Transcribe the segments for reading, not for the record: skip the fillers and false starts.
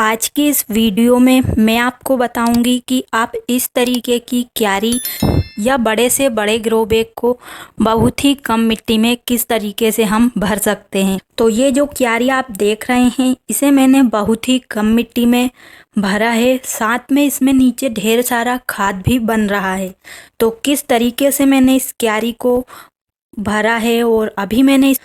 आज की इस वीडियो में मैं आपको बताऊंगी कि आप इस तरीके की क्यारी या बड़े से बड़े ग्रो बैग को बहुत ही कम मिट्टी में किस तरीके से हम भर सकते हैं। तो ये जो क्यारी आप देख रहे हैं इसे मैंने बहुत ही कम मिट्टी में भरा है, साथ में इसमें नीचे ढेर सारा खाद भी बन रहा है। तो किस तरीके से मैंने इस क्यारी को भरा है और अभी मैंने इस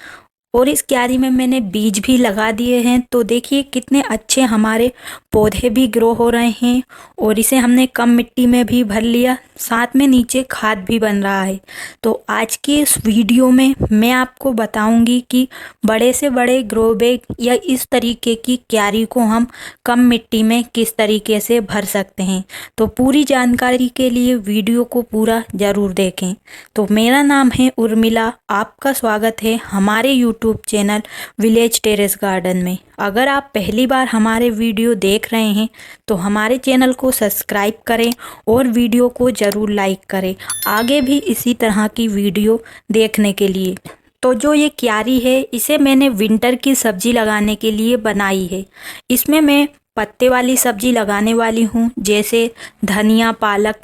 क्यारी में मैंने बीज भी लगा दिए हैं। तो देखिए कितने अच्छे हमारे पौधे भी ग्रो हो रहे हैं और इसे हमने कम मिट्टी में भी भर लिया, साथ में नीचे खाद भी बन रहा है। तो आज की इस वीडियो में मैं आपको बताऊंगी कि बड़े से बड़े ग्रो बैग या इस तरीके की क्यारी को हम कम मिट्टी में किस तरीके से भर सकते हैं। तो पूरी जानकारी के लिए वीडियो को पूरा ज़रूर देखें। तो मेरा नाम है उर्मिला, आपका स्वागत है हमारे YouTube channel village terrace garden में। अगर आप पहली बार हमारे वीडियो देख रहे हैं तो हमारे चैनल को सब्सक्राइब करें और वीडियो को ज़रूर लाइक करें आगे भी इसी तरह की वीडियो देखने के लिए। तो जो ये क्यारी है इसे मैंने विंटर की सब्जी लगाने के लिए बनाई है। इसमें मैं पत्ते वाली सब्जी लगाने वाली हूँ, जैसे धनिया, पालक,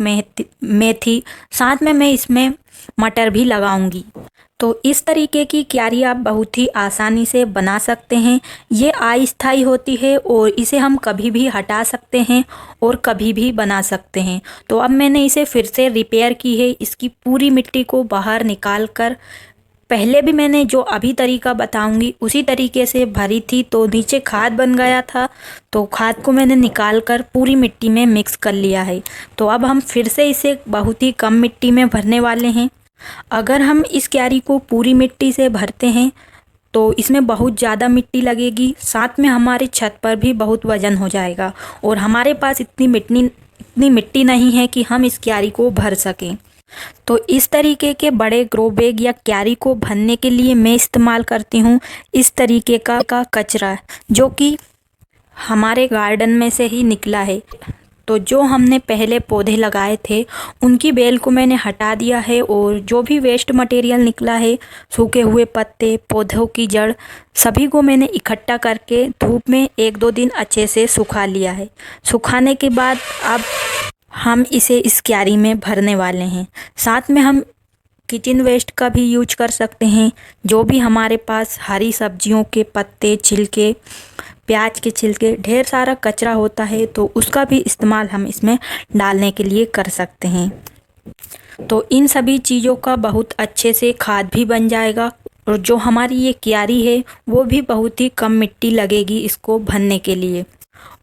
मेथी, साथ में मैं इसमें मटर भी लगाऊंगी। तो इस तरीके की क्यारी आप बहुत ही आसानी से बना सकते हैं। ये अस्थायी होती है और इसे हम कभी भी हटा सकते हैं और कभी भी बना सकते हैं। तो अब मैंने इसे फिर से रिपेयर की है, इसकी पूरी मिट्टी को बाहर निकाल कर। पहले भी मैंने जो अभी तरीका बताऊंगी उसी तरीके से भरी थी, तो नीचे खाद बन गया था, तो खाद को मैंने निकाल कर पूरी मिट्टी में मिक्स कर लिया है। तो अब हम फिर से इसे बहुत ही कम मिट्टी में भरने वाले हैं। अगर हम इस क्यारी को पूरी मिट्टी से भरते हैं तो इसमें बहुत ज़्यादा मिट्टी लगेगी, साथ में हमारी छत पर भी बहुत वजन हो जाएगा और हमारे पास इतनी मिट्टी नहीं है कि हम इस क्यारी को भर सकें। तो इस तरीके के बड़े ग्रो बैग या क्यारी को भरने के लिए मैं इस्तेमाल करती हूँ इस तरीके का कचरा, जो कि हमारे गार्डन में से ही निकला है। तो जो हमने पहले पौधे लगाए थे उनकी बेल को मैंने हटा दिया है और जो भी वेस्ट मटेरियल निकला है, सूखे हुए पत्ते, पौधों की जड़, सभी को मैंने इकट्ठा करके धूप में 1-2 दिन अच्छे से सुखा लिया है। सुखाने के बाद अब हम इसे इस क्यारी में भरने वाले हैं। साथ में हम किचन वेस्ट का भी यूज कर सकते हैं, जो भी हमारे पास हरी सब्जियों के पत्ते, छिलके, प्याज के छिलके, ढेर सारा कचरा होता है, तो उसका भी इस्तेमाल हम इसमें डालने के लिए कर सकते हैं। तो इन सभी चीज़ों का बहुत अच्छे से खाद भी बन जाएगा और जो हमारी ये क्यारी है वो भी बहुत ही कम मिट्टी लगेगी इसको भरने के लिए।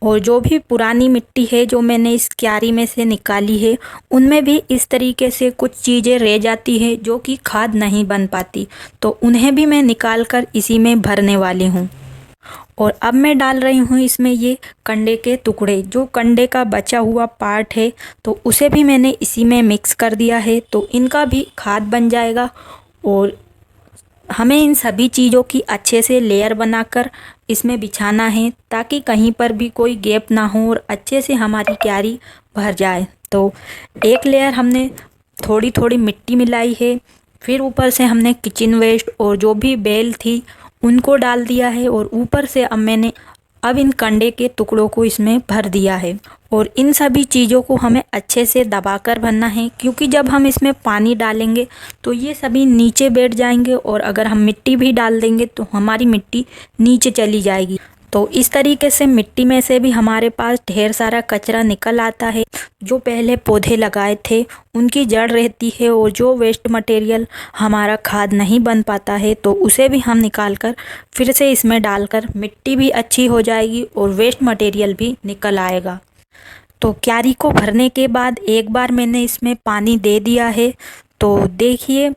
और जो भी पुरानी मिट्टी है जो मैंने इस क्यारी में से निकाली है उनमें भी इस तरीके से कुछ चीज़ें रह जाती है जो कि खाद नहीं बन पाती, तो उन्हें भी मैं निकाल कर इसी में भरने वाली हूँ। और अब मैं डाल रही हूँ इसमें ये कंडे के टुकड़े, जो कंडे का बचा हुआ पार्ट है तो उसे भी मैंने इसी में मिक्स कर दिया है, तो इनका भी खाद बन जाएगा। और हमें इन सभी चीज़ों की अच्छे से लेयर बनाकर इसमें बिछाना है ताकि कहीं पर भी कोई गैप ना हो और अच्छे से हमारी क्यारी भर जाए। तो एक लेयर हमने थोड़ी थोड़ी मिट्टी मिलाई है, फिर ऊपर से हमने किचन वेस्ट और जो भी बेल थी उनको डाल दिया है और ऊपर से अब इन कंडे के टुकड़ों को इसमें भर दिया है। और इन सभी चीज़ों को हमें अच्छे से दबाकर भरना है, क्योंकि जब हम इसमें पानी डालेंगे तो ये सभी नीचे बैठ जाएंगे और अगर हम मिट्टी भी डाल देंगे तो हमारी मिट्टी नीचे चली जाएगी। तो इस तरीके से मिट्टी में से भी हमारे पास ढेर सारा कचरा निकल आता है। जो पहले पौधे लगाए थे उनकी जड़ रहती है और जो वेस्ट मटेरियल हमारा खाद नहीं बन पाता है तो उसे भी हम निकाल कर फिर से इसमें डालकर मिट्टी भी अच्छी हो जाएगी और वेस्ट मटेरियल भी निकल आएगा। तो क्यारी को भरने के बाद एक बार मैंने इसमें पानी दे दिया है। तो देखिए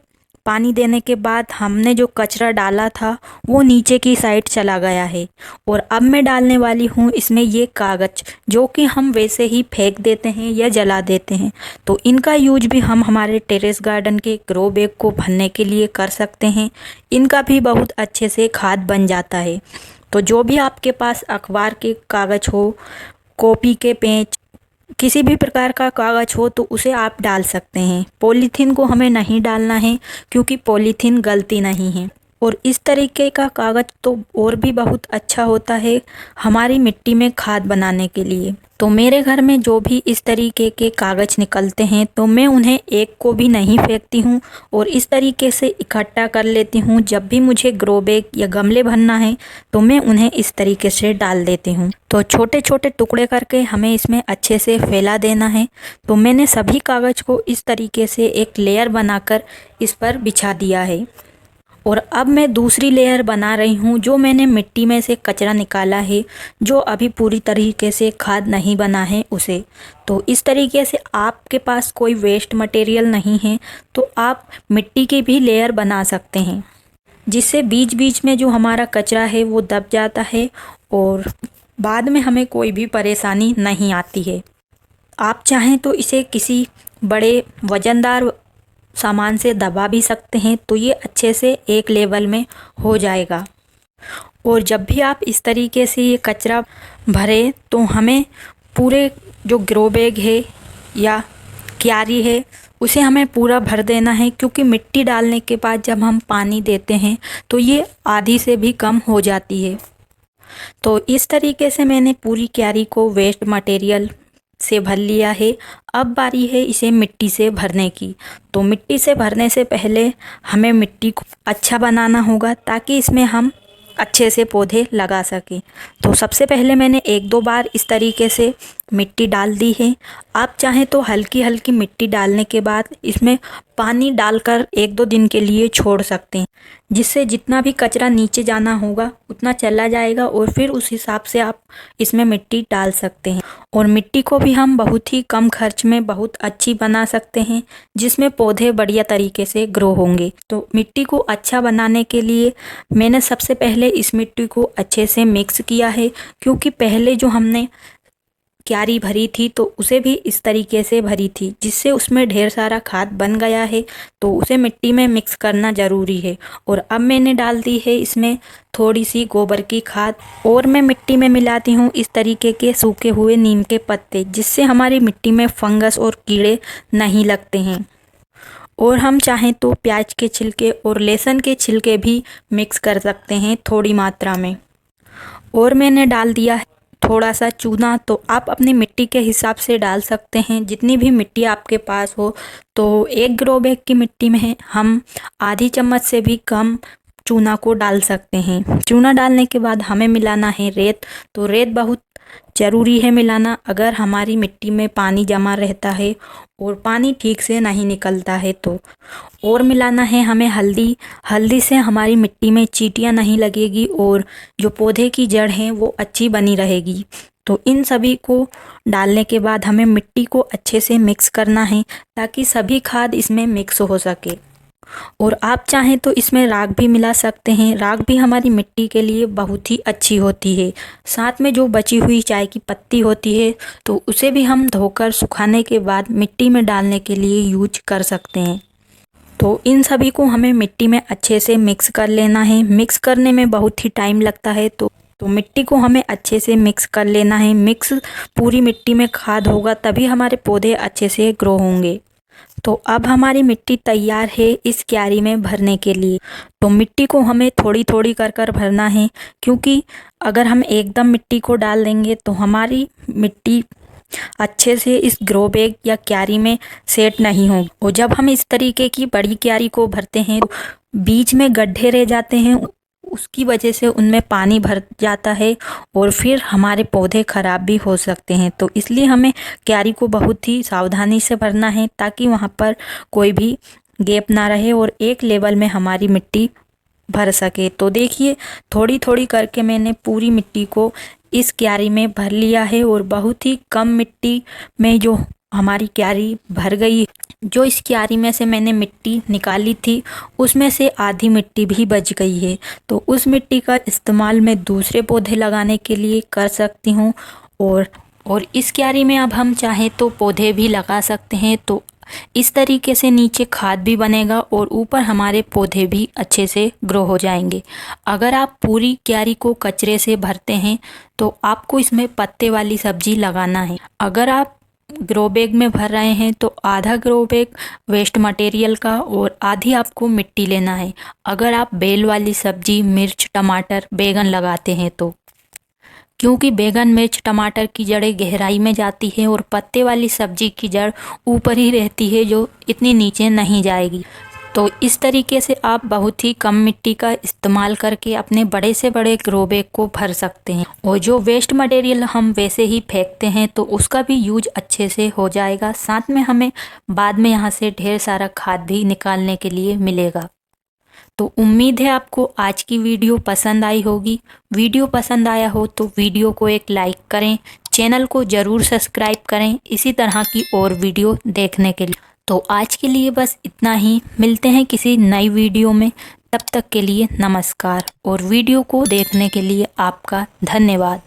पानी देने के बाद हमने जो कचरा डाला था वो नीचे की साइड चला गया है। और अब मैं डालने वाली हूँ इसमें ये कागज़, जो कि हम वैसे ही फेंक देते हैं या जला देते हैं, तो इनका यूज भी हम हमारे टेरेस गार्डन के ग्रो बैग को भरने के लिए कर सकते हैं। इनका भी बहुत अच्छे से खाद बन जाता है। तो जो भी आपके पास अखबार के कागज़ हो, कॉपी के पेज, किसी भी प्रकार का कागज़ हो तो उसे आप डाल सकते हैं। पॉलीथीन को हमें नहीं डालना है क्योंकि पॉलीथीन गलती नहीं है। और इस तरीके का कागज़ तो और भी बहुत अच्छा होता है हमारी मिट्टी में खाद बनाने के लिए। तो मेरे घर में जो भी इस तरीके के कागज़ निकलते हैं तो मैं उन्हें एक को भी नहीं फेंकती हूँ और इस तरीके से इकट्ठा कर लेती हूँ। जब भी मुझे ग्रो बैग या गमले भरना है तो मैं उन्हें इस तरीके से डाल देती हूँ। तो छोटे छोटे टुकड़े करके हमें इसमें अच्छे से फैला देना है। तो मैंने सभी कागज़ को इस तरीके से एक लेयर बनाकर इस पर बिछा दिया है और अब मैं दूसरी लेयर बना रही हूँ जो मैंने मिट्टी में से कचरा निकाला है, जो अभी पूरी तरीके से खाद नहीं बना है उसे। तो इस तरीके से आपके पास कोई वेस्ट मटेरियल नहीं है तो आप मिट्टी की भी लेयर बना सकते हैं, जिससे बीच बीच में जो हमारा कचरा है वो दब जाता है और बाद में हमें कोई भी परेशानी नहीं आती है। आप चाहें तो इसे किसी बड़े वज़नदार सामान से दबा भी सकते हैं तो ये अच्छे से एक लेवल में हो जाएगा। और जब भी आप इस तरीके से ये कचरा भरें तो हमें पूरे जो ग्रो बैग है या क्यारी है उसे हमें पूरा भर देना है, क्योंकि मिट्टी डालने के बाद जब हम पानी देते हैं तो ये आधी से भी कम हो जाती है। तो इस तरीके से मैंने पूरी क्यारी को वेस्ट मटेरियल से भर लिया है। अब बारी है इसे मिट्टी से भरने की। तो मिट्टी से भरने से पहले हमें मिट्टी को अच्छा बनाना होगा ताकि इसमें हम अच्छे से पौधे लगा सकें। तो सबसे पहले मैंने एक दो बार इस तरीके से मिट्टी डाल दी है। आप चाहें तो हल्की हल्की मिट्टी डालने के बाद इसमें पानी डालकर एक दो दिन के लिए छोड़ सकते हैं, जिससे जितना भी कचरा नीचे जाना होगा उतना चला जाएगा और फिर उस हिसाब से आप इसमें मिट्टी डाल सकते हैं। और मिट्टी को भी हम बहुत ही कम खर्च में बहुत अच्छी बना सकते हैं, जिसमें पौधे बढ़िया तरीके से ग्रो होंगे। तो मिट्टी को अच्छा बनाने के लिए मैंने सबसे पहले इस मिट्टी को अच्छे से मिक्स किया है, क्योंकि पहले जो हमने क्यारी भरी थी तो उसे भी इस तरीके से भरी थी, जिससे उसमें ढेर सारा खाद बन गया है। तो उसे मिट्टी में मिक्स करना ज़रूरी है। और अब मैंने डाल दी है इसमें थोड़ी सी गोबर की खाद और मैं मिट्टी में मिलाती हूँ इस तरीके के सूखे हुए नीम के पत्ते, जिससे हमारी मिट्टी में फंगस और कीड़े नहीं लगते हैं। और हम चाहें तो प्याज के छिलके और लहसुन के छिलके भी मिक्स कर सकते हैं थोड़ी मात्रा में। और मैंने डाल दिया है थोड़ा सा चूना। तो आप अपनी मिट्टी के हिसाब से डाल सकते हैं, जितनी भी मिट्टी आपके पास हो। तो एक ग्रो बैग की मिट्टी में हम आधी चम्मच से भी कम चूना को डाल सकते हैं। चूना डालने के बाद हमें मिलाना है रेत। तो रेत बहुत ज़रूरी है मिलाना, अगर हमारी मिट्टी में पानी जमा रहता है और पानी ठीक से नहीं निकलता है तो। और मिलाना है हमें हल्दी। हल्दी से हमारी मिट्टी में चींटियाँ नहीं लगेगी और जो पौधे की जड़ हैं वो अच्छी बनी रहेगी। तो इन सभी को डालने के बाद हमें मिट्टी को अच्छे से मिक्स करना है ताकि सभी खाद इसमें मिक्स हो सके। और आप चाहें तो इसमें राख भी मिला सकते हैं। राख भी हमारी मिट्टी के लिए बहुत ही अच्छी होती है। साथ में जो बची हुई चाय की पत्ती होती है तो उसे भी हम धोकर सुखाने के बाद मिट्टी में डालने के लिए यूज कर सकते हैं। तो इन सभी को हमें मिट्टी में अच्छे से मिक्स कर लेना है। मिक्स करने में बहुत ही टाइम लगता है तो मिट्टी को हमें अच्छे से मिक्स कर लेना है। मिक्स पूरी मिट्टी में खाद होगा तभी हमारे पौधे अच्छे से ग्रो होंगे। तो अब हमारी मिट्टी तैयार है इस क्यारी में भरने के लिए। तो मिट्टी को हमें थोड़ी थोड़ी कर कर भरना है, क्योंकि अगर हम एकदम मिट्टी को डाल देंगे तो हमारी मिट्टी अच्छे से इस ग्रो बैग या क्यारी में सेट नहीं होगी। और जब हम इस तरीके की बड़ी क्यारी को भरते हैं तो बीच में गड्ढे रह जाते हैं, उसकी वजह से उनमें पानी भर जाता है और फिर हमारे पौधे ख़राब भी हो सकते हैं। तो इसलिए हमें क्यारी को बहुत ही सावधानी से भरना है ताकि वहाँ पर कोई भी गैप ना रहे और एक लेवल में हमारी मिट्टी भर सके। तो देखिए थोड़ी थोड़ी करके मैंने पूरी मिट्टी को इस क्यारी में भर लिया है और बहुत ही कम मिट्टी में जो हमारी क्यारी भर गई। जो इस क्यारी में से मैंने मिट्टी निकाली थी उसमें से आधी मिट्टी भी बच गई है। तो उस मिट्टी का इस्तेमाल मैं दूसरे पौधे लगाने के लिए कर सकती हूँ। और इस क्यारी में अब हम चाहें तो पौधे भी लगा सकते हैं। तो इस तरीके से नीचे खाद भी बनेगा और ऊपर हमारे पौधे भी अच्छे से ग्रो हो जाएंगे। अगर आप पूरी क्यारी को कचरे से भरते हैं तो आपको इसमें पत्ते वाली सब्जी लगाना है। अगर आप ग्रो बैग में भर रहे हैं तो आधा ग्रो बैग वेस्ट मटेरियल का और आधी आपको मिट्टी लेना है। अगर आप बेल वाली सब्जी, मिर्च, टमाटर, बैगन लगाते हैं तो, क्योंकि बैगन, मिर्च, टमाटर की जड़ें गहराई में जाती है और पत्ते वाली सब्जी की जड़ ऊपर ही रहती है जो इतनी नीचे नहीं जाएगी। तो इस तरीके से आप बहुत ही कम मिट्टी का इस्तेमाल करके अपने बड़े से बड़े ग्रो बैग को भर सकते हैं। और जो वेस्ट मटेरियल हम वैसे ही फेंकते हैं तो उसका भी यूज अच्छे से हो जाएगा, साथ में हमें बाद में यहाँ से ढेर सारा खाद भी निकालने के लिए मिलेगा। तो उम्मीद है आपको आज की वीडियो पसंद आई होगी। वीडियो पसंद आया हो तो वीडियो को एक लाइक करें, चैनल को ज़रूर सब्सक्राइब करें इसी तरह की और वीडियो देखने के लिए। तो आज के लिए बस इतना ही, मिलते हैं किसी नई वीडियो में। तब तक के लिए नमस्कार और वीडियो को देखने के लिए आपका धन्यवाद।